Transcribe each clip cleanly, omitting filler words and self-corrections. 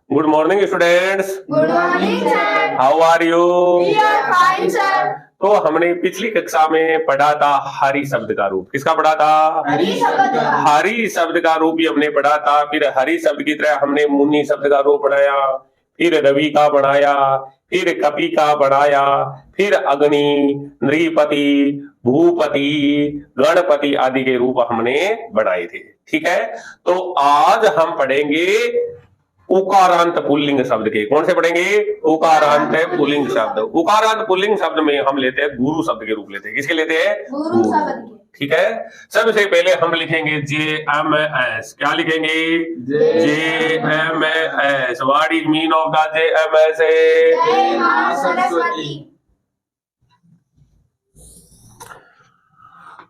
Good morning students. Good morning sir. How are you? We are fine sir. तो हमने पिछली कक्षा में पढ़ा था हरि शब्द का रूप। किसका पढ़ा था? हरि शब्द का। हरि शब्द का रूप भी हमने पढ़ा था। फिर हरि शब्द की तरह हमने मुनि शब्द का रूप बनाया, फिर रवि का बनाया, फिर कपि का बनाया, फिर अग्नि, नृपति, भूपति, गणपति आदि के रूप हमने बनाए थे। ठीक है, तो आज हम पढ़ेंगे उकारांत पुल्लिंग शब्द के। कौन से पढ़ेंगे? उकारांत पुल्लिंग शब्द। उकारांत पुल्लिंग शब्द में हम लेते हैं गुरु शब्द के रूप लेते हैं। किसके लेते हैं? गुरु शब्द के। ठीक है, सबसे पहले हम लिखेंगे JMS। क्या लिखेंगे? JMS। What is mean of the JMS? जय मां सरस्वती।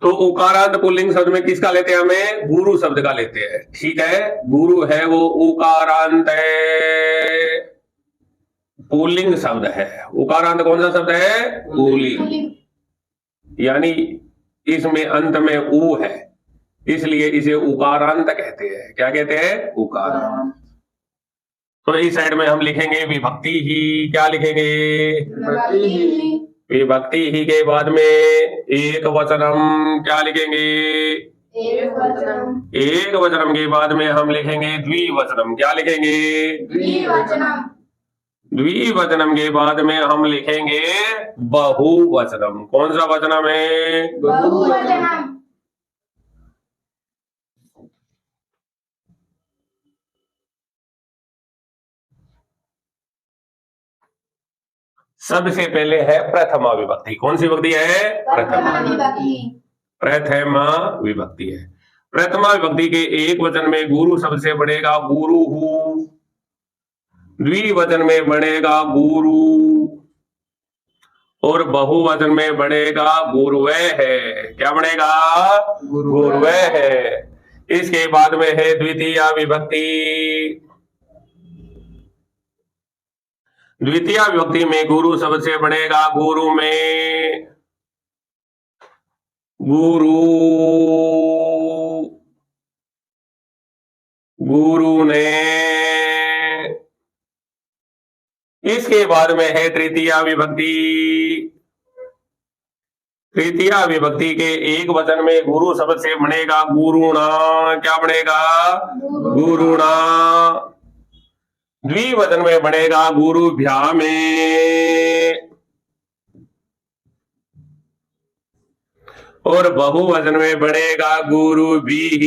तो उकारांत पुल्लिंग शब्द में किसका लेते हैं? हमें गुरु शब्द का लेते हैं। ठीक है, गुरु है वो उकारांत पुल्लिंग शब्द है। उकारांत कौन सा शब्द है? पुल्लिंग, यानी इसमें अंत में ऊ है, इसलिए इसे उकारांत कहते हैं। क्या कहते हैं? उकारांत। तो इस साइड में हम लिखेंगे विभक्ति ही। क्या लिखेंगे? विभक्ति ही के बाद में एक वचनम। क्या लिखेंगे? एक वचनम के बाद में हम लिखेंगे द्विवचनम। क्या लिखेंगे? द्विवचनम। द्विवचनम के बाद में हम लिखेंगे बहुवचनम। कौन सा वचनम है? बहुवचनम। सबसे पहले है प्रथमा विभक्ति। कौन सी विभक्ति है? प्रथमा विभक्ति। प्रथमा विभक्ति है। प्रथमा विभक्ति के एक वचन में गुरु शब्द से बढ़ेगा गुरु हु, द्विवचन में बढ़ेगा गुरु, और बहुवचन में बढ़ेगा गुरुवे है। क्या बढ़ेगा? गुरुवे है। इसके बाद में है द्वितीय विभक्ति। द्वितीय विभक्ति में गुरु शब्द से बढ़ेगा गुरु में गुरु, गुरु ने। इसके बाद में है तृतीय विभक्ति। तृतीय विभक्ति के एक वचन में गुरु शब्द से बनेगा गुरुणा। क्या बनेगा? गुरुणा। द्विवचन में बनेगा गुरुभ्याम। और बहुवचन में बढ़ेगा गुरुभिः।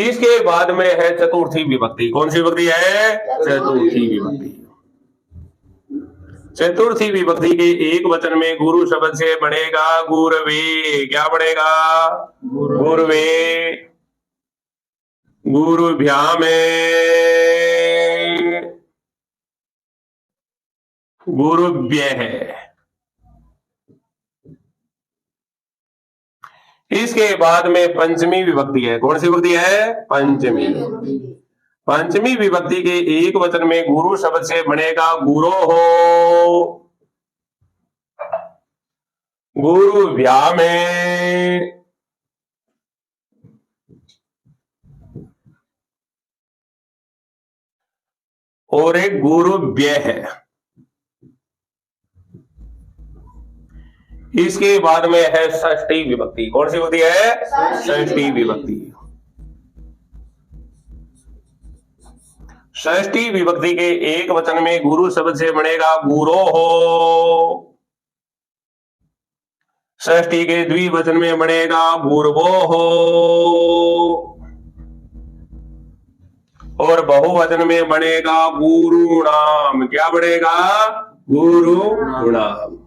इसके बाद में है चतुर्थी विभक्ति। कौन सी विभक्ति है? चतुर्थी विभक्ति। चतुर्थी विभक्ति के एक वचन में गुरु शब्द से बढ़ेगा गुरवे। क्या बढ़ेगा? गुरवे। गुरुभ्याम, गुरुभ्यः। इसके बाद में पंचमी विभक्ति है। कौन सी विभक्ति है? पंचमी। पंचमी विभक्ति के एक वचन में गुरु शब्द से बनेगा गुरो हो, गुरुभ्याम, और एक गुरुभ्यः है। इसके बाद में है षष्ठी विभक्ति। कौन सी विभक्ति है? षष्ठी विभक्ति। षष्ठी विभक्ति के एक वचन में गुरु शब्द से बनेगा गुरो हो, षष्ठी के द्विवचन में बनेगा गुरवो हो, और बहुवचन में बनेगा गुरुणाम। क्या बनेगा? गुरुणाम।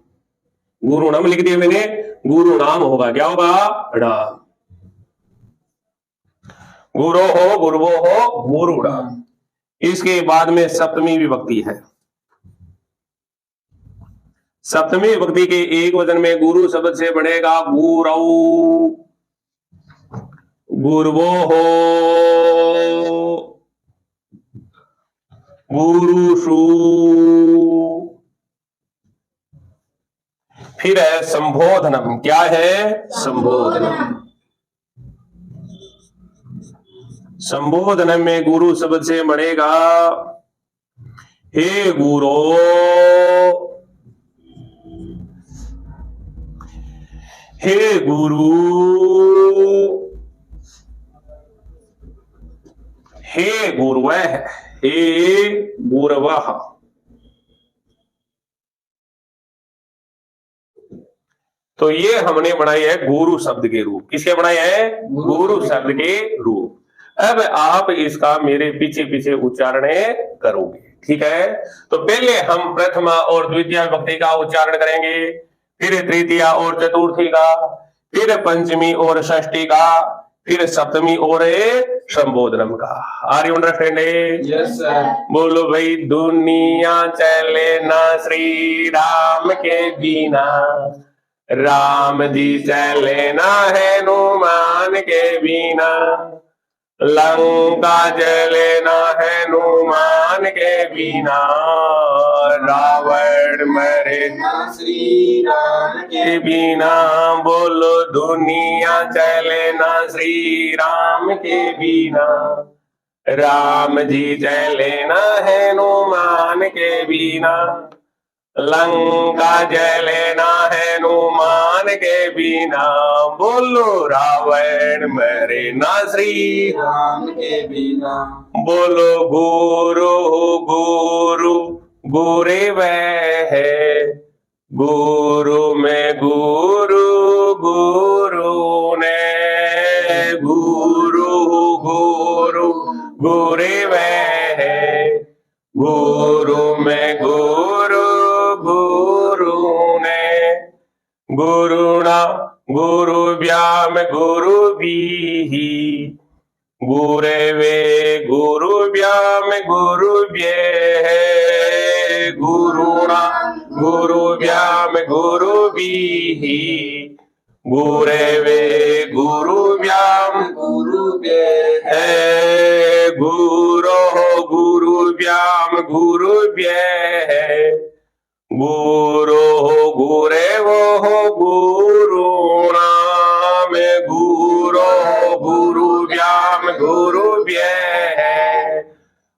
गुरुणाम लिख दिया मैंने, गुरुणाम होगा। क्या होगा? नाम। गुरो हो, गुरुवो हो, गुरुणाम। इसके बाद में सप्तमी विभक्ति है। सप्तमी विभक्ति के एक वचन में गुरु शब्द से बनेगा गुरौ, गुरवो हो, गुरुषु। फिर है संबोधनम। क्या है? संबोधनम। संबोधन में गुरु शब्द से बनेगा हे गुरु, हे गुरु, हे गुरुवः, हे गुरवः। तो ये हमने बनाई है गुरु शब्द के रूप। किसके बनाए हैं? गुरु शब्द के रूप। अब आप इसका मेरे पीछे पीछे उच्चारण करोगे, ठीक है? तो पहले हम प्रथमा और द्वितीय विभक्ति का उच्चारण करेंगे, फिर तृतीया और चतुर्थी का, फिर पंचमी और षष्ठी का, फिर सप्तमी और संबोधनम का। Are you understanding? Yes sir. बोलो भाई, दुनिया चले ना श्री राम के बिना, राम जी चले ना है हनुमान के बिना, लंका जले ना है हनुमान के बिना, रावण मरे ना श्री राम के बिना। बोलो, दुनिया चले ना श्री राम के बिना, राम जी चले ना है हनुमान के बिना, लंका जले ना है हनुमान के बिना। बोलो, रावण मरे ना श्री राम के बिना। बोलो, गुरु गुरु गुरुव है, गुरु में गुरु गुरु ने, गुरु गुरु गुरुव है, गुरु में गुरु गुरु ने, गुरुणा गुरु व्याम गुरु भी, गुरेवे गुरु व्याम गुरु व्ये, गुरुणा गुरु व्याम गुरु भी, गुरेवे गुरु व्याम गुरु व्ये, गुरो गुरु व्याम गुरु व्ये, गुरो गुरे वो गुरुणा में, गुरो गुरु व्याम गुरु व्ये,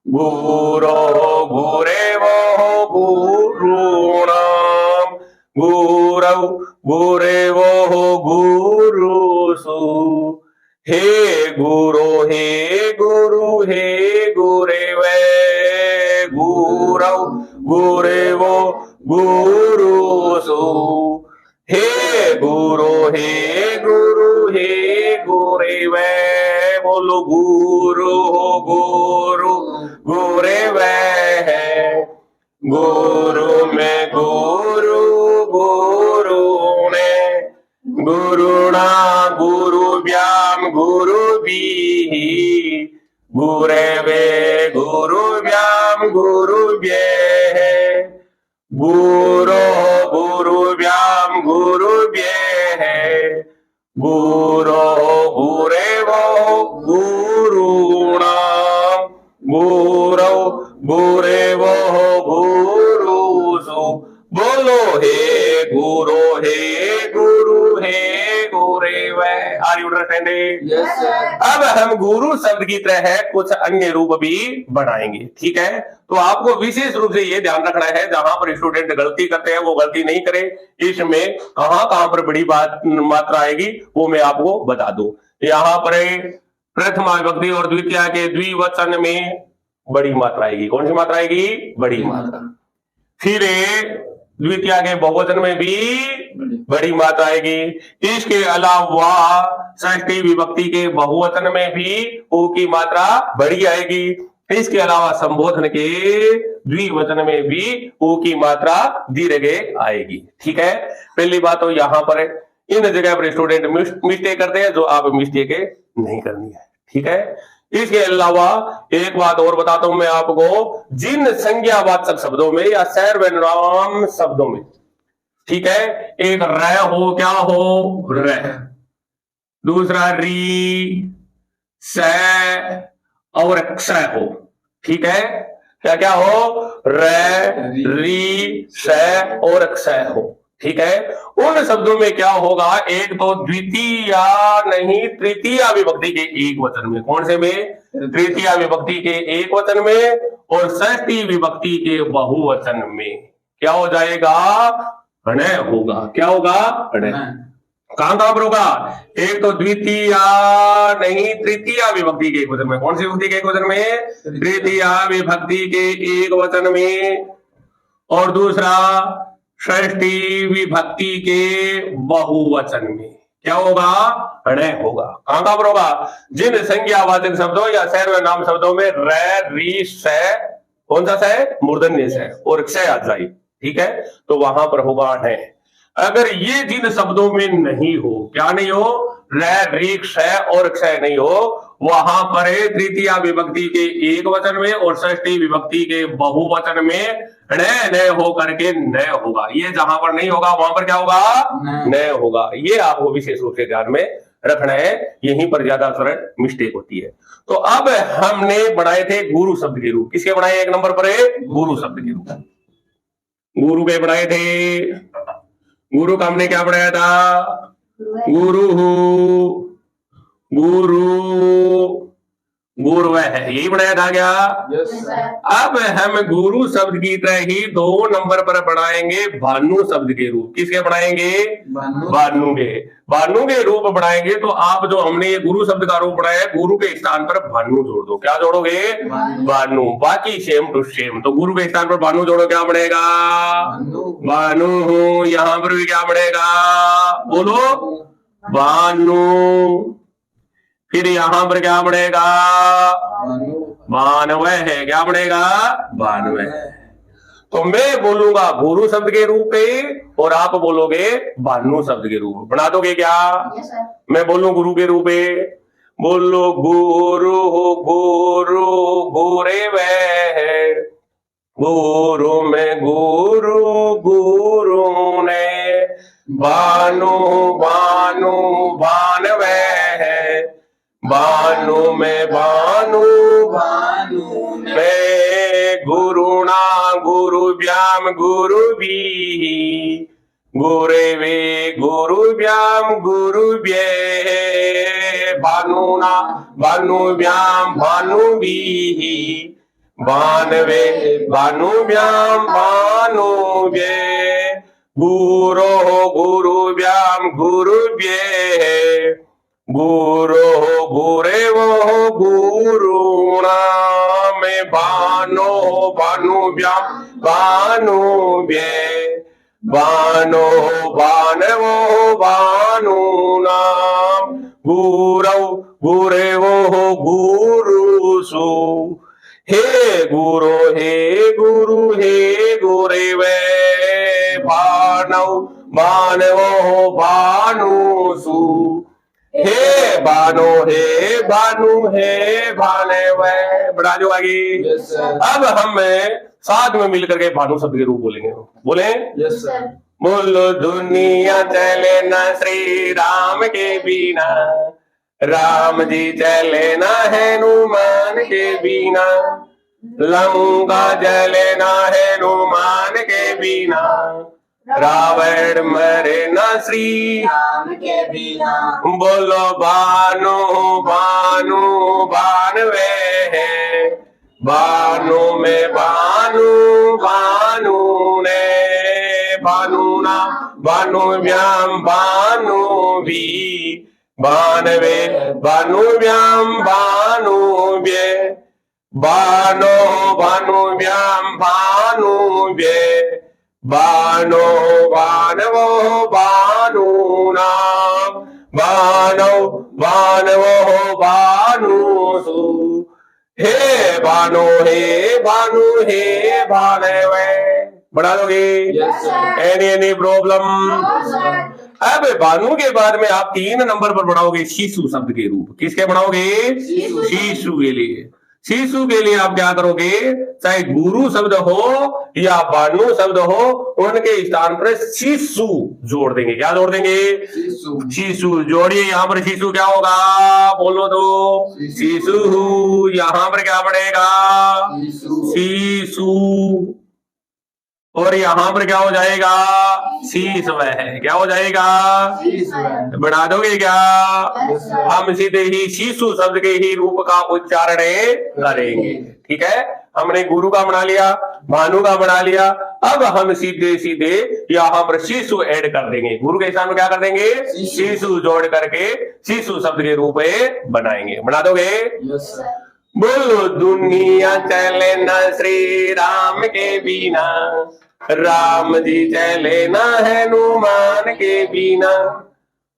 गुरो गुरे वो गुरुणा, गुरौ गुरे वो गुरुसु। हे गुरु हे गुरु हे गुरेवे, गुरौ गुरे वो गुरुसु। हे गुरु हे गुरु हे गुरेवे, बोलो, गुरु गुरु गुरेवे है, गुरु में गुरु गुरु ने, गुरुणा गुरु व्याम गुरु भी, गुरेवे गुरु व्याम गुरु व्ये, गुरो गुरु व्याम गुरु व्ये, गुरो गुरे वो गुरुणा, गुरौ गुरे वो गुरुसु। बोलो, हे गुरु हे गुरु हे गुरेव। Are you understanding? Yes sir. अब हम गुरु शब्द की तरह कुछ अन्य रूप भी बनाएंगे, ठीक है? तो आपको विशेष रूप से ये ध्यान रखना है, जहां पर स्टूडेंट गलती करते हैं वो गलती नहीं करे। इसमें कहां पर बड़ी बात मात्रा आएगी वो मैं आपको बता दूं। यहाँ पर प्रथमा विभक्ति और द्वितीया के द्विवचन में बड़ी मात्रा आएगी। कौन सी मात्रा आएगी? बड़ी मात्रा। फिर द्वितीया के बहुवचन में भी बड़ी मात्रा आएगी। इसके अलावा षष्ठी विभक्ति के बहुवचन में भी ओ की मात्रा बड़ी आएगी। इसके अलावा संबोधन के द्विवचन में भी ओ की मात्रा दीर्घ आएगी। ठीक है, पहली बात तो यहां पर इन जगह पर स्टूडेंट मिस्टेक करते हैं, जो आप मिस्टेक नहीं करनी है। ठीक है, इसके अलावा एक बात और बताता हूं मैं आपको, जिन संज्ञावाचक शब्दों में या सर्वनाम शब्दों में, ठीक है, एक र हो, क्या हो? र। दूसरा री, स और क्ष हो। ठीक है, क्या क्या हो? र, री, स और क्ष हो। ठीक है। उन शब्दों में क्या होगा, एक तो द्वितीया नहीं तृतीया विभक्ति के एक वचन में, कौन से में, तृतीया विभक्ति के एक वचन में, और षष्ठी विभक्ति के बहुवचन में क्या हो जाएगा, अणय होगा। क्या होगा, अणय। कहां पर होगा, एक तो द्वितीया नहीं तृतीया विभक्ति के एक वचन में, कौन सी विभक्ति के एक वचन में, तृतीया विभक्ति के एक वचन में, और दूसरा षष्ठी विभक्ति के बहुवचन में क्या होगा, अणय होगा। कहां पर होगा, जिन संज्ञावाचक शब्दों या सर्वनाम शब्दों में रै री स, कौन सा स, मूर्धन्य स और क्षय आ जाए, ठीक है, तो वहां पर होगा अणय। अगर ये जिन शब्दों में नहीं हो, क्या नहीं हो, रै री क्षय और क्षय नहीं हो, वहां पर तृतीया विभक्ति के एक वचन में और षष्ठी विभक्ति के बहुवचन में णय नय हो करके नय होगा। ये जहां पर नहीं होगा वहां पर क्या होगा, नय होगा। ये आपको विशेष रूप से ध्यान में रखना है, यहीं पर ज्यादा सरल मिस्टेक होती है। तो अब हमने बनाए थे गुरु शब्द के रूप, किसके बनाए, एक नंबर पर है गुरु शब्द के रूप, गुरु के बनाए थे। गुरु का हमने क्या बनाया था, गुरु गुरु गुरु है, यही बनाया था क्या। Yes sir. अब हम गुरु शब्द की तरह ही 2 नंबर पर बनाएंगे भानु शब्द के रूप, किसके बनाएंगे, भानु के रूप बनाएंगे। तो आप जो हमने ये गुरु शब्द का रूप बनाया है, गुरु के स्थान पर भानु जोड़ दो, क्या जोड़ोगे, भानु, बाकी सेम टू सेम। तो गुरु के स्थान पर भानु जोड़ो, क्या बनेगा, भानु। यहां पर भी क्या बनेगा, बोलो, भानु। फिर यहां पर क्या बनेगा, बानवे है, क्या बनेगा, बानवे। तो मैं बोलूंगा गुरु शब्द के रूप में और आप बोलोगे भानु शब्द के रूप, बना दोगे क्या। Yes sir. मैं बोलूं गुरु के रूप में, बोलो गुरु गुरु गुरे वह, गुरु में गुरु गुरु ने, भानु भानु भानवे है, भानु में भानु भानु में, गुरुणा गुरुभ्याम गुरु भी, गुरे वे गुरुभ्याम गुरुभ्ये, भानुना भानुभ्याम भानु भी, भानवे भानुभ्याम भानुभ्ये, गुरो गुरुभ्याम गुरुभ्ये, गुरो गुरे वो गुरुणा में, भानो भानुभ्याम भानुभ्ये, भानो भानवो भानुनाम, गुरौ गुरे वो गुरुसु, हे गुरु हे गुरु हे गुरे वे, भानौ भानवो भानुसु, हे भानु हे भानु हे भानवे। बढ़ा दो आगे। Yes sir. अब हम साथ में मिलकर के भानु शब्द के रूप बोलेंगे, बोले, यस सर। बोलो दुनिया चले ना श्री राम के बिना, राम जी चले ना हनुमान के बिना, लंका जले ना हनुमान के बिना, रावण मरे ना श्री राम के बिना, बोलो भानु भानु भानवे है, भानु में भानु भानु ने, भानुना भानुभ्याम भानु भी, भानवे भानुभ्याम भानुभ्ये, भानो भानुभ्याम भानुभ्ये, भानो भानवो भानुनाम, भानौ भानवो भानुसु, हे भानु हे भानु हे भानवे। बढ़ा दोगे। Yes sir. Any problem. No sir. अब भानु के बाद में आप 3 नंबर पर बढ़ाओगे शिशु शब्द के रूप, किसके बढ़ाओगे, शिशु। शिशु के लिए। शिशु के लिए आप क्या करोगे, चाहे गुरु शब्द हो या भानु शब्द हो, उनके स्थान पर शिशु जोड़ देंगे, क्या जोड़ देंगे, शिशु। शिशु जोड़िए। यहाँ पर शिशु क्या होगा, बोलो तो, शिशु। यहाँ पर क्या पड़ेगा, शिशु। शिशु। और यहाँ पर क्या हो जाएगा, शीश वह है, क्या हो जाएगा, शीश वह। बना दोगे क्या? Yes, sir. हम सीधे ही शिशु शब्द के ही रूप का उच्चारण करेंगे। ठीक है, हमने गुरु का बना लिया, भानु का बना लिया, अब हम सीधे सीधे यहाँ पर शिशु ऐड कर देंगे। गुरु के स्थान में क्या कर देंगे, शिशु जोड़ करके शिशु शब्द के रूप में बनाएंगे। बना दोगे? Yes, sir. बोलो दुनिया चले न श्री राम के बिना, राम जी चले न हनुमान के बिना,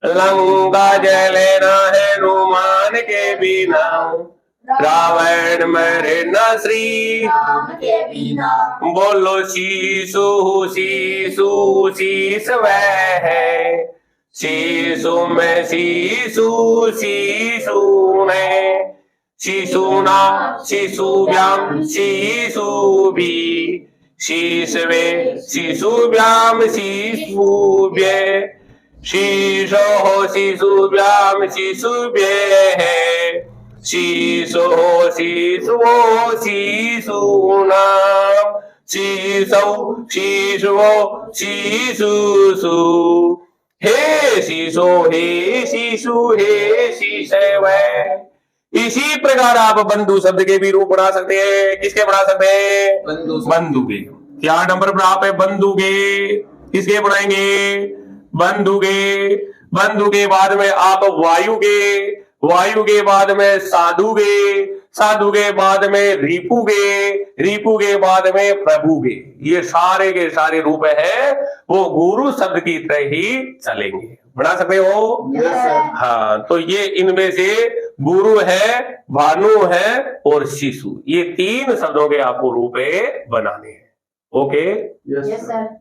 लंका जले न हनुमान के बिना, रावण मरे न श्री राम के बिना। बोलो शीशु शीशु शीश वह है, शीशु में शीशु शीशु में, शिशुना शिशुभ्याम शिशुभि, शीशवे शिशुभ्याम शिशुभ्ये, शीशो शिशुभ्याम शिशुभ्ये है, शीशो शिशुओ शिशूनाम, शीशौ शिशुओ शिशुषु, हे शिशो हे शिशु हे शिशव। इसी प्रकार आप बंधु शब्द के भी रूप बना सकते हैं। किसके बना सकते हैं? बंधु। बंधु के। क्या नंबर पर आप है? बंधु के। किसके बनाएंगे? बंधु के। बंधु के बाद में आप वायु के, वायु के बाद में साधु के, साधु के बाद में रिपु के, रिपु के बाद में प्रभु के। ये सारे के सारे रूप है वो गुरु शब्द की तरह ही चलेंगे। बना सकते हो? Yes, sir. हाँ, तो ये इनमें से गुरु है, भानु है और शिशु, ये तीन शब्दों के आपको रूप बनाने हैं। Okay, Yes, Yes, sir. sir.